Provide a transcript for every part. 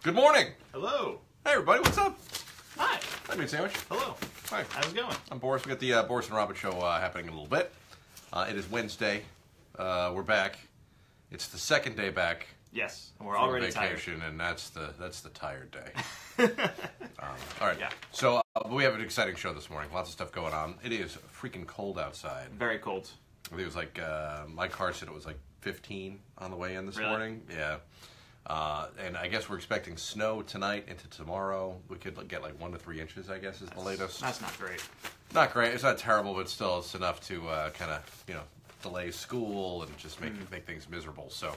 Good morning. Hello. Hey, everybody. What's up? Hi. Hi, Meat Sandwich. Hello. Hi. How's it going? I'm Boris. We got the Boris and Robyn show happening in a little bit. It is Wednesday. We're back. It's the second day back. Yes, and we're already vacation, tired. And that's the tired day. All right. Yeah. So we have an exciting show this morning. Lots of stuff going on. It is freaking cold outside. Very cold. I think it was like my car said it was like 15 on the way in this Really? morning. Yeah. And I guess we're expecting snow tonight into tomorrow. We could get like 1 to 3 inches, I guess, is the latest. That's not great. Not great. It's not terrible, but still, it's enough to kind of, delay school and just make things miserable. So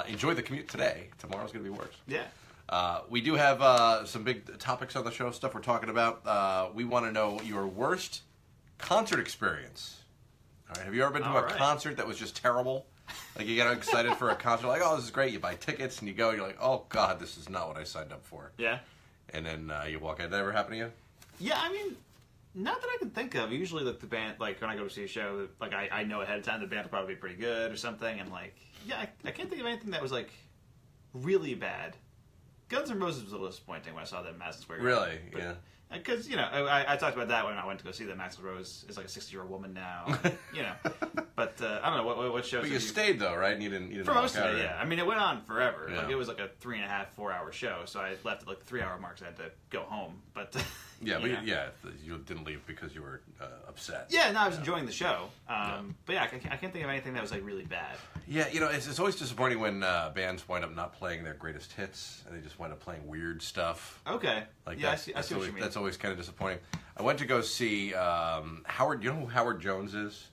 enjoy the commute today. Tomorrow's going to be worse. Yeah. We do have some big topics on the show, stuff we're talking about. We want to know your worst concert experience. All right. Have you ever been to a concert that was just terrible? Like, you get excited for a concert, like, oh, this is great. You buy tickets, and you go, you're like, oh, God, this is not what I signed up for. Yeah. And then you walk out. Did that ever happen to you? Yeah, I mean, not that I can think of. Usually, like, the band, like, when I go to see a show, like, I know ahead of time the band will probably be pretty good or something, and, like, yeah, I can't think of anything that was, like, really bad. Guns N' Roses was a little disappointing when I saw them in Madison Square Garden. Really? Yeah. Because, I talked about that when I went to go see them. Axl Rose is like a 60-year-old woman now, But, I don't know, what shows... But you stayed, though, right? And you didn't For most walk out, of it, yeah. I mean, it went on forever. Yeah. Like, it was like a 3.5, 4-hour show, so I left at like the 3-hour mark, so I had to go home. But, Yeah, you didn't leave because you were upset. Yeah, no, I was enjoying the show. But yeah, I can't think of anything that was like really bad. Yeah, it's always disappointing when bands wind up not playing their greatest hits, and they just wind up playing weird stuff. Okay. Like yeah, I see what you mean. That's always kind of disappointing. I went to go see Howard. You know who Howard Jones is?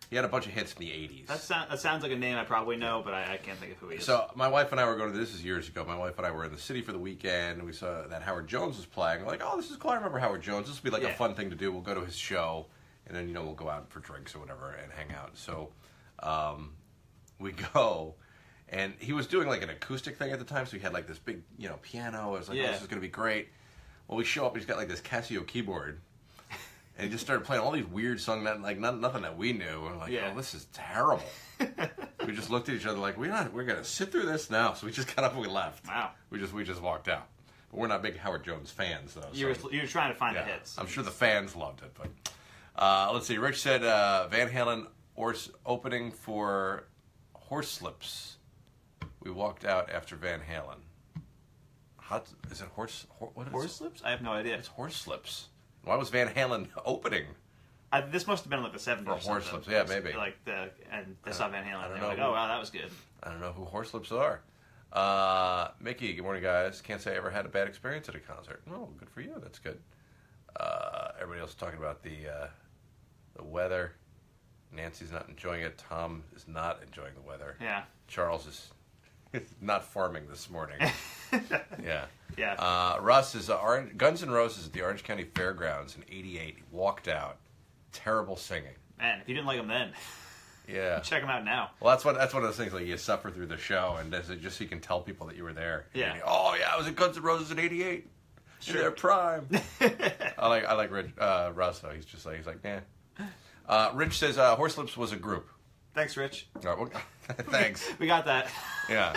He had a bunch of hits in the 80s. That sounds like a name I probably know, but I can't think of who he is. So my wife and I were going to, this is years ago, my wife and I were in the city for the weekend, and we saw that Howard Jones was playing. We're like, oh, this is cool. I remember Howard Jones. This will be like a fun thing to do. We'll go to his show, and then, we'll go out for drinks or whatever and hang out. So we go, and he was doing like an acoustic thing at the time, so he had like this big, piano. I was like, oh, this is going to be great. Well, we show up, he's got like this Casio keyboard. And he just started playing all these weird songs, nothing that we knew. We're like, oh, this is terrible. We just looked at each other like, we're going to sit through this now. So we just got up and we left. Wow. We just walked out. But we're not big Howard Jones fans, though. You were trying to find the hits. I'm sure the fans loved it. But let's see. Rich said Van Halen opening for Horslips. We walked out after Van Halen. Is it horse? What is Horslips? I have no idea. It's Horslips. Why was Van Halen opening? This must have been like the 70s or something. Horslips, yeah, maybe. And they saw Van Halen and they were like, oh, wow, that was good. I don't know who Horslips are. Mickey, good morning, guys. Can't say I ever had a bad experience at a concert. Oh, good for you. That's good. Everybody else is talking about the weather. Nancy's not enjoying it. Tom is not enjoying the weather. Yeah. Charles is not farming this morning. Yeah. Yeah. Russ is Guns N' Roses at the Orange County Fairgrounds in '88. He walked out. Terrible singing. Man, if you didn't like them then, check them out now. Well, that's one of those things, like, you suffer through the show, and just so you can tell people that you were there. Yeah. I was at Guns N' Roses in '88. Sure. In their prime. I like Rich, Russ though. He's like, nah. Rich says Horslips was a group. Thanks, Rich. Thanks. We got that. Yeah.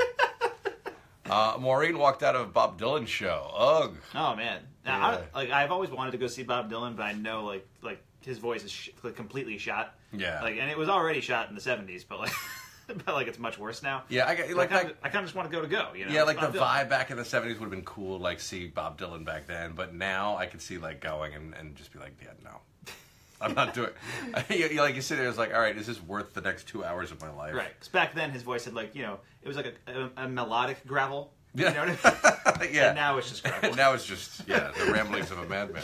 Maureen walked out of a Bob Dylan show. Ugh. Oh man. Now, I've always wanted to go see Bob Dylan, but I know like his voice is completely shot. Yeah. And it was already shot in the 70s, but it's much worse now. Yeah, I kind of just want to go. Yeah, like the vibe back in the 70s would have been cool, like see Bob Dylan back then. But now I could see like going and just be like, yeah, no. I'm not doing it. Like you sit there, it's like, all right, is this worth the next 2 hours of my life? Right. Because back then his voice had it was like a melodic gravel. Yeah. You know what I mean? Yeah. And now it's just gravel. Now it's just, the ramblings of a madman.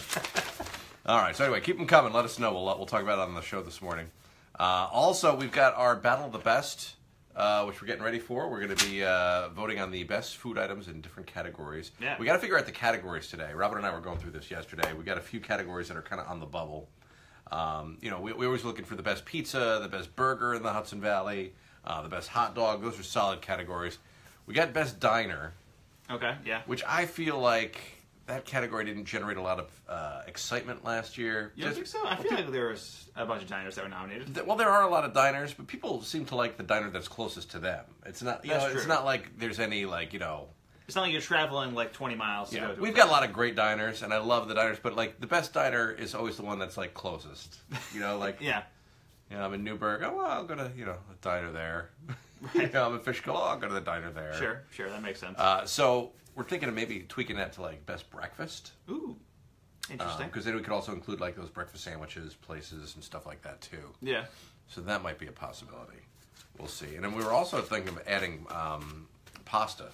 All right. So anyway, keep them coming. Let us know. We'll talk about it on the show this morning. Also, we've got our Battle of the Best, which we're getting ready for. We're going to be voting on the best food items in different categories. Yeah. We got to figure out the categories today. Robyn and I were going through this yesterday. We got a few categories that are kind of on the bubble. We're always looking for the best pizza, the best burger in the Hudson Valley, the best hot dog. Those are solid categories. We got best diner. Okay, yeah. Which I feel like that category didn't generate a lot of excitement last year. You don't think so? I feel like there was a bunch of diners that were nominated. Well, there are a lot of diners, but people seem to like the diner that's closest to them. It's not, it's not like there's any It's not like you're traveling like 20 miles to go to. We've got a lot of great diners, and I love the diners, but like the best diner is always the one that's like closest. You know, like yeah. You know, I'm in Newburgh. Oh, well, I'll go to a diner there. Right. You know, I'm in Fishkill. Oh, I'll go to the diner there. Sure, that makes sense. So we're thinking of maybe tweaking that to like best breakfast. Ooh, interesting. Because then we could also include like those breakfast sandwiches places and stuff like that too. Yeah. So that might be a possibility. We'll see. And then we were also thinking of adding pasta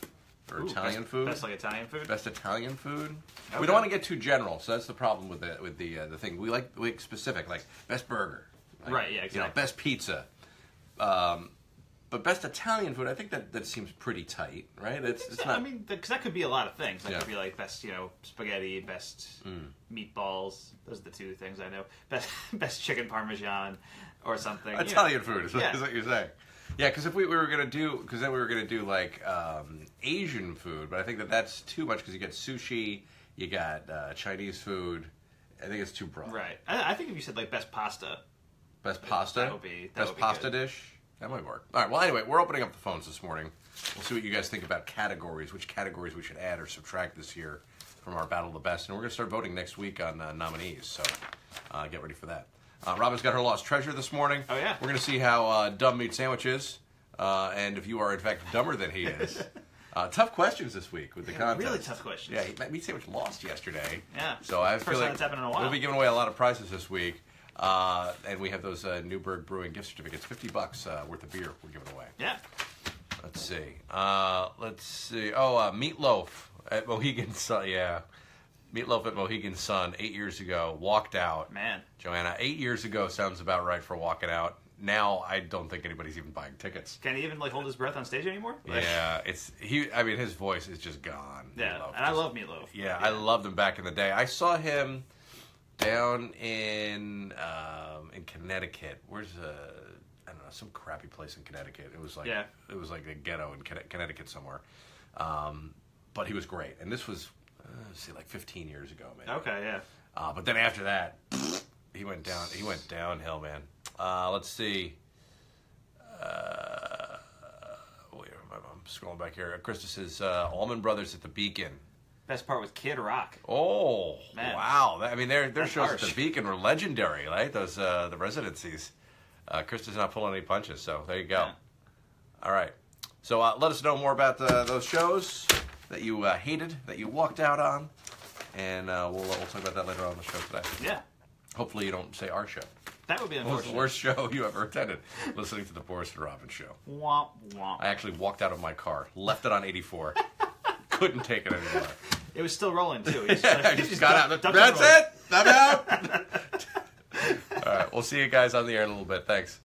or Italian food. Best like Italian food. Best Italian food. Okay. We don't want to get too general, so that's the problem with the thing. We like specific, like best burger. Like, right. Yeah. Exactly. You know, best pizza. But best Italian food, I think that seems pretty tight, right? It's not. I mean, because that could be a lot of things. That could be like best, spaghetti, best meatballs. Those are the two things I know. Best chicken parmesan or something. Italian food is what you're saying. Yeah, because if we were gonna do, then we were gonna do like Asian food, but I think that's too much because you get sushi, you got Chinese food. I think it's too broad. Right. I think if you said like best pasta. Best pasta. That would be best pasta good. dish. That might work. All right. Well, anyway, we're opening up the phones this morning. We'll see what you guys think about categories, which categories we should add or subtract this year from our Battle of the Best. And we're going to start voting next week on nominees, so get ready for that. Robin's got her lost treasure this morning. Oh, yeah. We're going to see how dumb meat sandwich is, and if you are, in fact, dumber than he is. Tough questions this week with the contest. Really tough questions. Yeah, Meat Sandwich lost yesterday. Yeah. So I feel like that's happened in a while. we'll be giving away a lot of prizes this week. And we have those Newburgh Brewing gift certificates, $50 worth of beer we're giving away. Yeah. Let's see. Oh, Meatloaf at Mohegan Sun. Yeah. Meatloaf at Mohegan Sun 8 years ago. Walked out. Man. Joanna, 8 years ago sounds about right for walking out. Now I don't think anybody's even buying tickets. Can he even hold his breath on stage anymore? Yeah, I mean, his voice is just gone. Yeah, Meatloaf. and I love Meatloaf. Yeah, I loved him back in the day. I saw him down in Connecticut. Where's I don't know, some crappy place in Connecticut. It was like a ghetto in Connecticut somewhere. But he was great, and this was like 15 years ago, man. Okay, yeah. But then after that, he went down. He went downhill, man. Let's see. Wait, I'm scrolling back here. Krista says Allman Brothers at the Beacon. Best part was Kid Rock. Oh, man. Wow. I mean, their shows harsh. at the Beacon were legendary, right? Those the residencies. Krista's not pulling any punches, so there you go. Yeah. All right. So let us know more about those shows that you hated, that you walked out on, and we'll talk about that later on the show today. Yeah. Hopefully you don't say our show. That would be What was unfortunate. the worst show you ever attended? Listening to the Boris and Robyn show. Womp womp. I actually walked out of my car, left it on 84. Couldn't take it anymore. It was still rolling too. I just got out. That's it. I'm out. All right. We'll see you guys on the air in a little bit. Thanks.